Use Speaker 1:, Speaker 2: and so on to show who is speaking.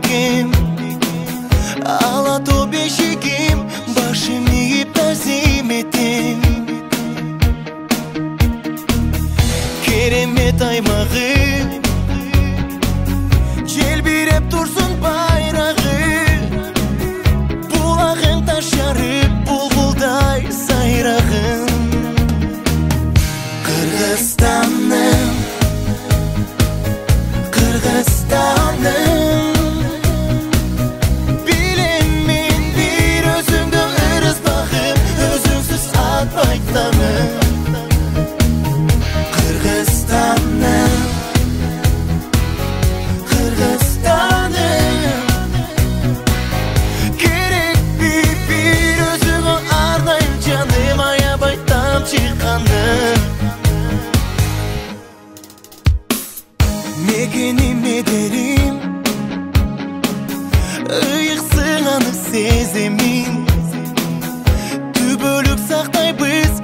Speaker 1: бегем, Алатау бешигим, башым ийип тазим этем. Керемет аймагы, желбиреп турсун байрагы, булагың таш жарып, булбулдай сайрагын. Кыргызстаным, Кыргызстаным, билем мен бир өзүңдү ырыс багып, өзүңсүз атпайт таңым. Кыргызстаным, Кыргызстаным, керекпи бир өзүңө ардайым жаным, аябай тамчы каным. Мекеним медерим, ыйыксың аны сеземин, түбөлүк сактайбыз